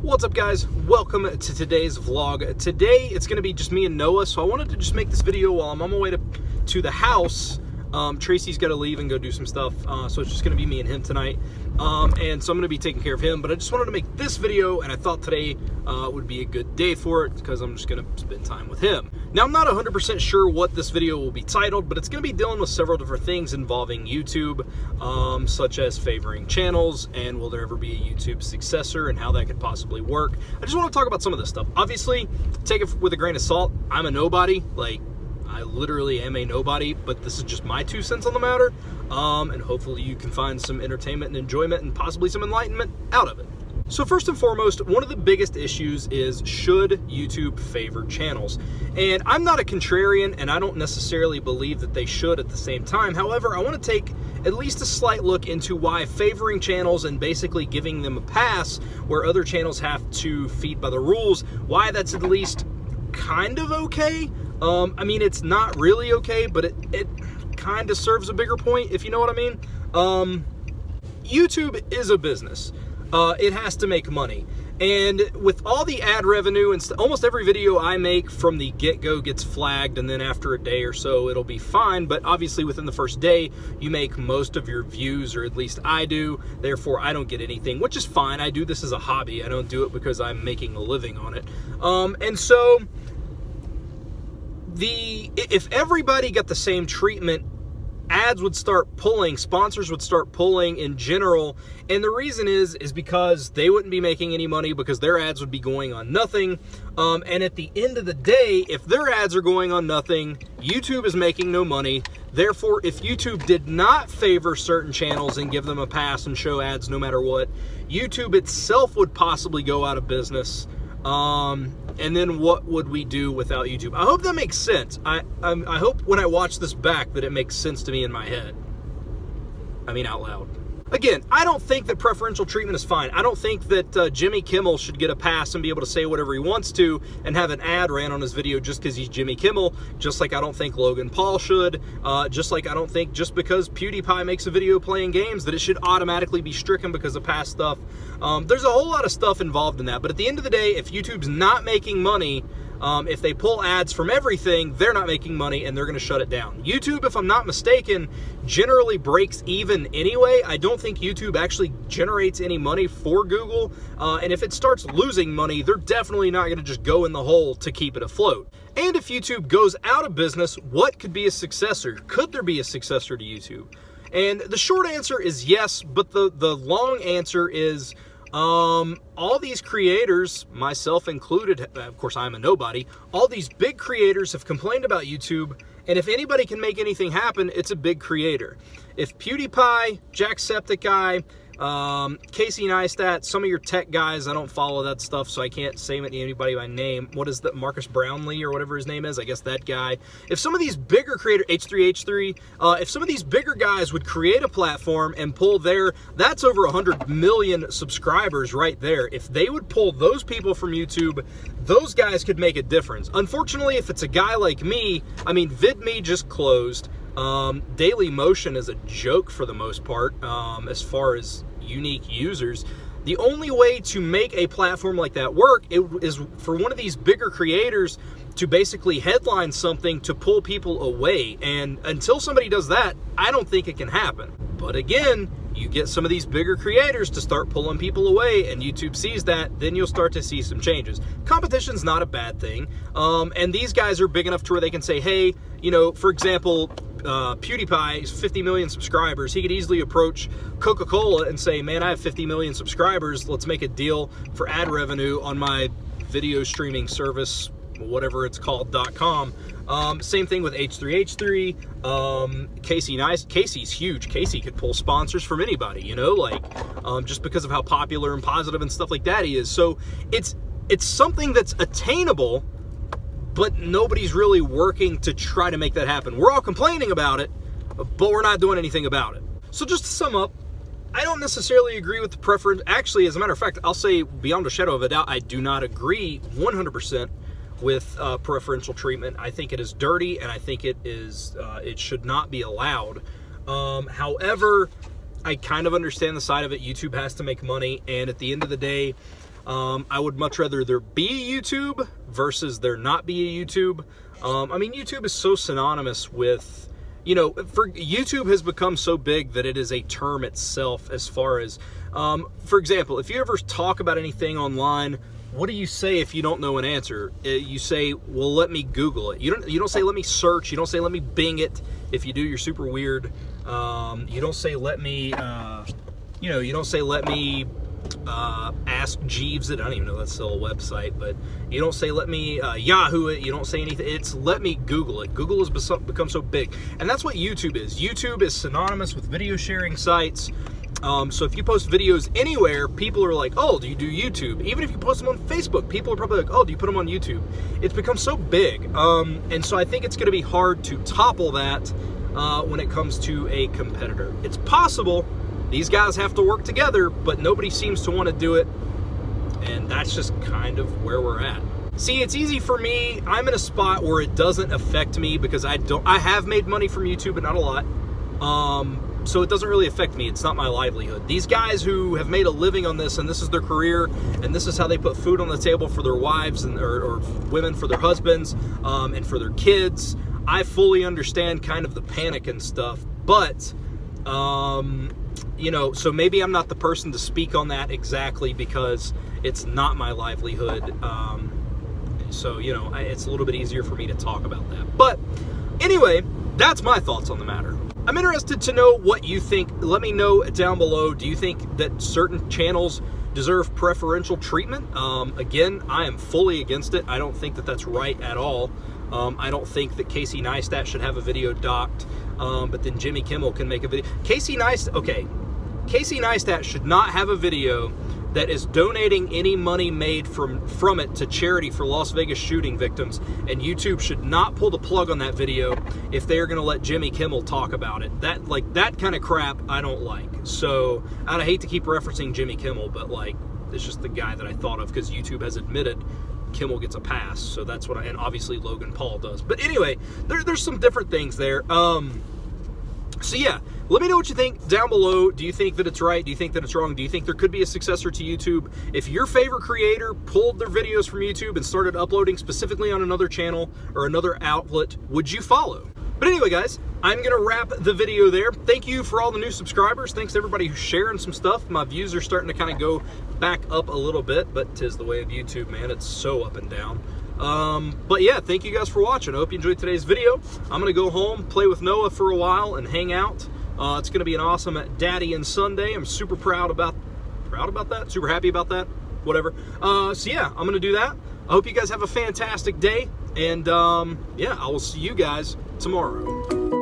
What's up, guys? Welcome to today's vlog. Today it's going to be just me and Noah, so I wanted to just make this video while I'm on my way to the house. Tracy's got to leave and go do some stuff, so it's just going to be me and him tonight. And so I'm going to be taking care of him, but I just wanted to make this video, and I thought today would be a good day for it because I'm just going to spend time with him. Now, I'm not 100% sure what this video will be titled, but it's going to be dealing with several different things involving YouTube, such as favoring channels, and will there ever be a YouTube successor, and how that could possibly work. I just want to talk about some of this stuff. Obviously, take it with a grain of salt. I'm a nobody. Like, I literally am a nobody, but this is just my 2 cents on the matter, and hopefully you can find some entertainment and enjoyment and possibly some enlightenment out of it. So first and foremost, one of the biggest issues is, should YouTube favor channels? And I'm not a contrarian, and I don't necessarily believe that they should at the same time. However, I want to take at least a slight look into why favoring channels and basically giving them a pass where other channels have to feed by the rules, why that's at least kind of okay. I mean, it's not really okay, but it kind of serves a bigger point, if you know what I mean. YouTube is a business. It has to make money. And with all the ad revenue, and almost every video I make from the get-go gets flagged, and then after a day or so, it'll be fine. But obviously, within the first day, you make most of your views, or at least I do. Therefore, I don't get anything, which is fine. I do this as a hobby. I don't do it because I'm making a living on it. And so, if everybody got the same treatment, ads would start pulling, sponsors would start pulling in general, and the reason is because they wouldn't be making any money because their ads would be going on nothing. And at the end of the day, if their ads are going on nothing, YouTube is making no money. Therefore, if YouTube did not favor certain channels and give them a pass and show ads no matter what, YouTube itself would possibly go out of business. And then what would we do without YouTube? I hope that makes sense. I hope when I watch this back that it makes sense to me in my head. I mean, out loud. Again, I don't think that preferential treatment is fine. I don't think that Jimmy Kimmel should get a pass and be able to say whatever he wants to and have an ad ran on his video just because he's Jimmy Kimmel, just like I don't think Logan Paul should, just like I don't think just because PewDiePie makes a video playing games that it should automatically be stricken because of past stuff. There's a whole lot of stuff involved in that, but at the end of the day, if YouTube's not making money, if they pull ads from everything, they're not making money and they're going to shut it down. YouTube, if I'm not mistaken, generally breaks even anyway. I don't think YouTube actually generates any money for Google. And if it starts losing money, they're definitely not going to just go in the hole to keep it afloat. And if YouTube goes out of business, what could be a successor? Could there be a successor to YouTube? And the short answer is yes, but the long answer is all these creators, myself included, of course I'm a nobody, all these big creators have complained about YouTube, and if anybody can make anything happen, it's a big creator. If PewDiePie, Jacksepticeye, Casey Neistat, some of your tech guys, I don't follow that stuff, so I can't say anybody by name. What is that, Marcus Brownlee or whatever his name is? I guess that guy. If some of these bigger creators, H3H3, if some of these bigger guys would create a platform and pull that's over 100 million subscribers right there. If they would pull those people from YouTube, those guys could make a difference. Unfortunately, if it's a guy like me, I mean, VidMe just closed. Daily Motion is a joke for the most part, as far as unique users. The only way to make a platform like that work is for one of these bigger creators to basically headline something to pull people away. And until somebody does that, I don't think it can happen. But again, you get some of these bigger creators to start pulling people away and YouTube sees that, then you'll start to see some changes. Competition's not a bad thing. And these guys are big enough to where they can say, hey, you know, for example, PewDiePie is 50 million subscribers. He could easily approach Coca-Cola and say, man, I have 50 million subscribers. Let's make a deal for ad revenue on my video streaming service, whatever it's called, .com. Same thing with H3H3. Casey's huge. Casey could pull sponsors from anybody, you know, like, just because of how popular and positive and stuff like that he is. So it's something that's attainable, but nobody's really working to try to make that happen. We're all complaining about it, but we're not doing anything about it. So just to sum up, I don't necessarily agree with the preference. Actually, as a matter of fact, I'll say beyond a shadow of a doubt, I do not agree 100% with preferential treatment. I think it is dirty, and I think it should not be allowed. However, I kind of understand the side of it. YouTube has to make money, and at the end of the day, I would much rather there be a YouTube versus there not be a YouTube. I mean, YouTube is so synonymous with, you know, YouTube has become so big that it is a term itself as far as, for example, if you ever talk about anything online, what do you say if you don't know an answer? You say, well, let me Google it. You don't say, let me search. You don't say, let me Bing it. If you do, you're super weird. You don't say, let me, you know, you don't say, let me ask Jeeves it. I don't even know that's still a website, but you don't say, let me Yahoo it. You don't say anything. It's let me Google it. Google has become so big. And that's what YouTube is. YouTube is synonymous with video sharing sites. So if you post videos anywhere, people are like, oh, do you do YouTube? Even if you post them on Facebook, people are probably like, oh, do you put them on YouTube? It's become so big. And so I think it's going to be hard to topple that when it comes to a competitor. It's possible. These guys have to work together, but nobody seems to want to do it. And that's just kind of where we're at. See, it's easy for me. I'm in a spot where it doesn't affect me because I have made money from YouTube, but not a lot. So it doesn't really affect me. It's not my livelihood. These guys who have made a living on this, and this is their career, and this is how they put food on the table for their wives and or women for their husbands, and for their kids, I fully understand kind of the panic and stuff. But you know, so maybe I'm not the person to speak on that exactly because it's not my livelihood. So, you know, it's a little bit easier for me to talk about that. But anyway, that's my thoughts on the matter. I'm interested to know what you think. Let me know down below. Do you think that certain channels deserve preferential treatment? Again, I am fully against it. I don't think that that's right at all. I don't think that Casey Neistat should have a video docked, but then Jimmy Kimmel can make a video. Casey Neistat should not have a video that is donating any money made from it to charity for Las Vegas shooting victims, and YouTube should not pull the plug on that video if they are going to let Jimmy Kimmel talk about it. That kind of crap I don't like. So I hate to keep referencing Jimmy Kimmel, but like, it's just the guy that I thought of because YouTube has admitted Kimmel gets a pass. So that's what and obviously Logan Paul does. But anyway, there's some different things there. So yeah, let me know what you think down below. Do you think that it's right? Do you think that it's wrong? Do you think there could be a successor to YouTube? If your favorite creator pulled their videos from YouTube and started uploading specifically on another channel or another outlet, would you follow? But anyway, guys, I'm going to wrap the video there. Thank you for all the new subscribers. Thanks to everybody who's sharing some stuff. My views are starting to kind of go back up a little bit, but 'tis the way of YouTube, man. It's so up and down. But yeah, thank you guys for watching. I hope you enjoyed today's video. I'm going to go home, play with Noah for a while, and hang out. It's going to be an awesome Daddy and Sunday. I'm super proud about that. Super happy about that. Whatever. So yeah, I'm going to do that. I hope you guys have a fantastic day. And yeah, I will see you guys tomorrow.